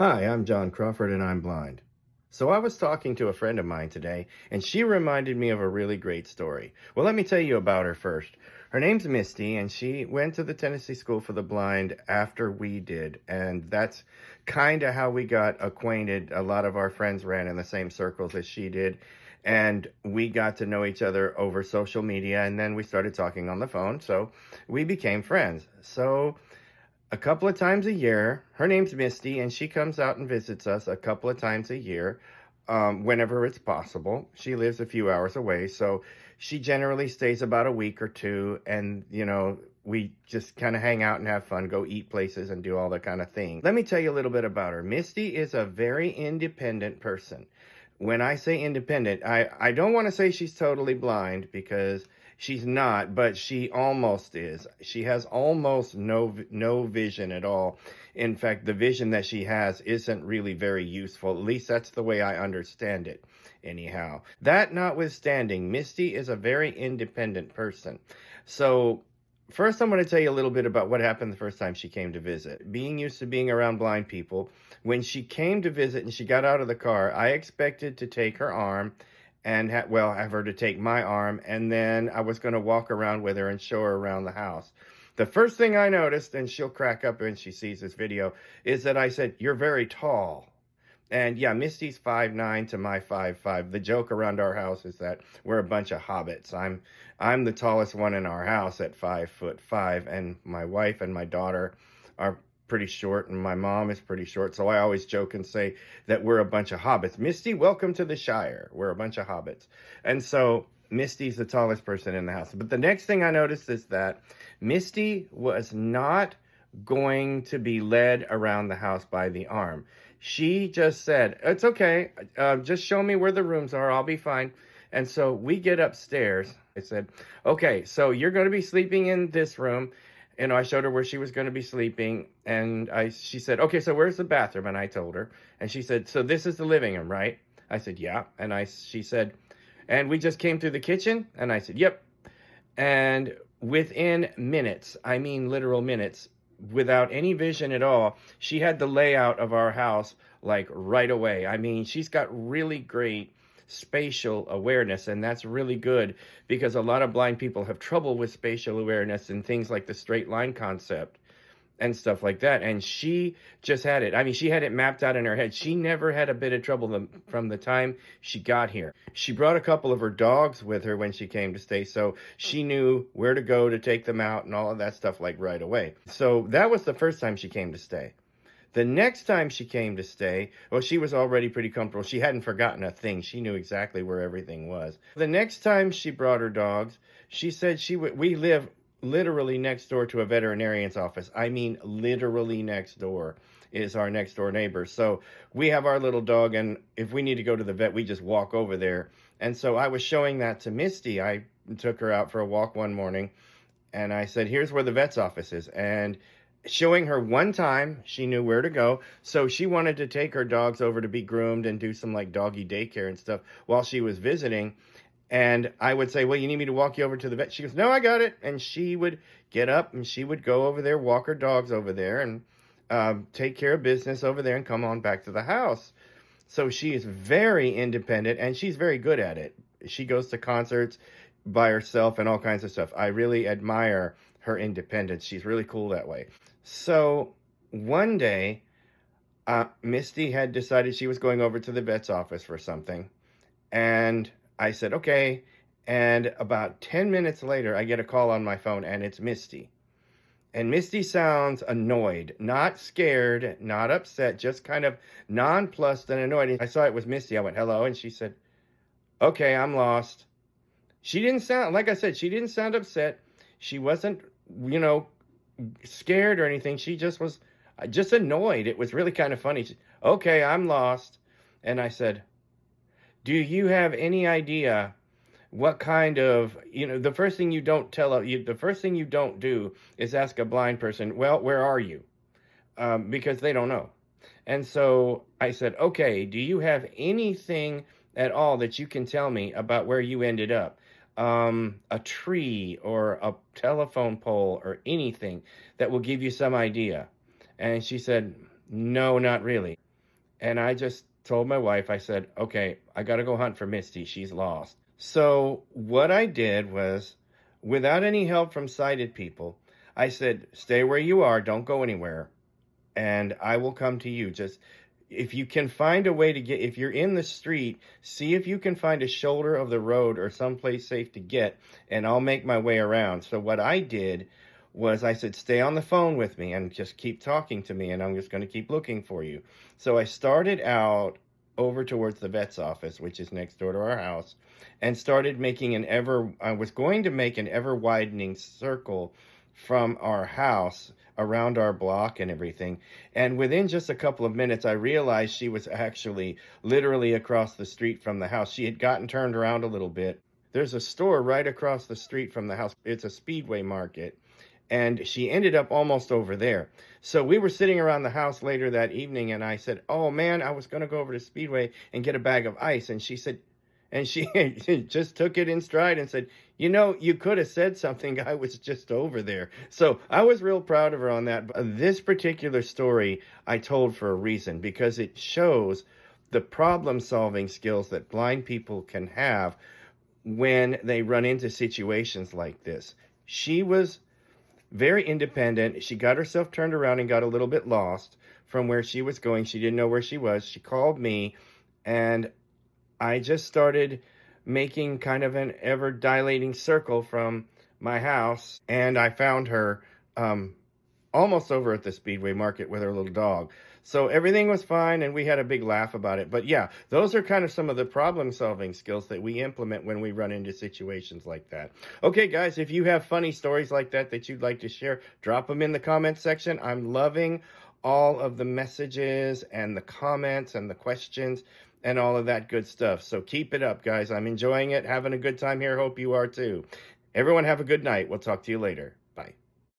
Hi, I'm John Crawford and I'm blind. So I was talking to a friend of mine today and she reminded me of a really great story. Well, let me tell you about her first. Her name's Misty and she went to the Tennessee School for the Blind after we did. And that's kind of how we got acquainted. A lot of our friends ran in the same circles as she did. And we got to know each other over social media and then we started talking on the phone. So we became friends. So a couple of times a year. Her name's Misty, and she comes out and visits us a couple of times a year, whenever it's possible. She lives a few hours away, so she generally stays about a week or two, and we just kind of hang out and have fun, go eat places, and do all that kind of thing. Let me tell you a little bit about her. Misty is a very independent person. When I say independent, I don't want to say she's totally blind because she's not, but she almost is. She has almost no vision at all. In fact, the vision that she has isn't really very useful. At least that's the way I understand it. Anyhow, that notwithstanding, Misty is a very independent person. So first, I'm going to tell you a little bit about what happened the first time she came to visit. Being used to being around blind people, when she came to visit and she got out of the car, I expected to take her arm and have her to take my arm, and then I was going to walk around with her and show her around the house. The first thing I noticed, and she'll crack up when she sees this video, is that I said, "You're very tall." And yeah, Misty's 5'9" to my 5'5". The joke around our house is that we're a bunch of hobbits. I'm the tallest one in our house at 5'5", and my wife and my daughter are pretty short, and my mom is pretty short. So I always joke and say that we're a bunch of hobbits. Misty, welcome to the Shire. We're a bunch of hobbits. And so Misty's the tallest person in the house. But the next thing I noticed is that Misty was not going to be led around the house by the arm. She just said, "It's okay. Just show me where the rooms are. I'll be fine." And so we get upstairs. I said, "Okay, so you're going to be sleeping in this room." I showed her where she was going to be sleeping. And she said, "Okay, so where's the bathroom?" And I told her. And she said, "So this is the living room, right?" I said, "Yeah." And she said, "And we just came through the kitchen?" And I said, "Yep." And within minutes, I mean literal minutes, without any vision at all, she had the layout of our house like right away. I mean, she's got really great spatial awareness, and that's really good because a lot of blind people have trouble with spatial awareness and things like the straight line concept and stuff like that. And she just had it. I mean, she had it mapped out in her head. She never had a bit of trouble from the time she got here. She brought a couple of her dogs with her when she came to stay, so she knew where to go to take them out and all of that stuff like right away. So that was the first time she came to stay. The next time she came to stay, well, she was already pretty comfortable. She hadn't forgotten a thing. She knew exactly where everything was. The next time she brought her dogs, she said we live literally next door to a veterinarian's office. I mean, literally next door is our next door neighbor. So we have our little dog, and if we need to go to the vet, we just walk over there. And so I was showing that to Misty. I took her out for a walk one morning, and I said, "Here's where the vet's office is." And showing her one time, she knew where to go. So she wanted to take her dogs over to be groomed and do some like doggy daycare and stuff while she was visiting. And I would say, "Well, you need me to walk you over to the vet?" She goes, "No, I got it." And she would get up and she would go over there, walk her dogs over there, and take care of business over there and come on back to the house. So she is very independent and she's very good at it. She goes to concerts by herself and all kinds of stuff. I really admire her independence. She's really cool that way. So one day, Misty had decided she was going over to the vet's office for something. And I said, "Okay." And about 10 minutes later, I get a call on my phone and it's Misty. And Misty sounds annoyed, not scared, not upset, just kind of nonplussed and annoyed. I saw it was Misty. I went, "Hello." And she said, "Okay, I'm lost." She didn't sound, like I said, she didn't sound upset. She wasn't, you know, scared or anything. She just was just annoyed. It was really kind of funny. "Okay, I'm lost." And I said, "Do you have any idea what kind of, the first thing you don't the first thing you don't do is ask a blind person, 'Well, where are you?'" Because they don't know. And so I said, "Okay, do you have anything at all that you can tell me about where you ended up? A tree or a telephone pole or anything that will give you some idea?" And she said, "No, not really." And I just told my wife, I said, okay, I got to go hunt for Misty. She's lost. So what I did was, without any help from sighted people, I said, stay where you are. Don't go anywhere. And I will come to you. Just if you can find a way to get, if you're in the street, see if you can find a shoulder of the road or someplace safe to get, and I'll make my way around. So what I did was I said, stay on the phone with me and just keep talking to me, and I'm just going to keep looking for you. So I started out over towards the vet's office, which is next door to our house, and started making I was going to make an ever widening circle from our house around our block and everything. And within just a couple of minutes, I realized she was actually literally across the street from the house. She had gotten turned around a little bit. There's a store right across the street from the house. It's a Speedway market. And she ended up almost over there. So we were sitting around the house later that evening, and I said, oh man, I was going to go over to Speedway and get a bag of ice. And she said, and she just took it in stride and said, you know, you could have said something. I was just over there. So I was real proud of her on that. But this particular story I told for a reason, because it shows the problem-solving skills that blind people can have when they run into situations like this. She was very independent. She got herself turned around and got a little bit lost from where she was going. She didn't know where she was. She called me, and I just started making kind of an ever dilating circle from my house, and I found her almost over at the Speedway market with her little dog. So everything was fine, and we had a big laugh about it. But yeah, those are kind of some of the problem-solving skills that we implement when we run into situations like that. Okay, guys, if you have funny stories like that that you'd like to share, drop them in the comments section. I'm loving all of the messages and the comments and the questions and all of that good stuff. So keep it up, guys. I'm enjoying it, having a good time here. Hope you are too. Everyone have a good night. We'll talk to you later. Bye.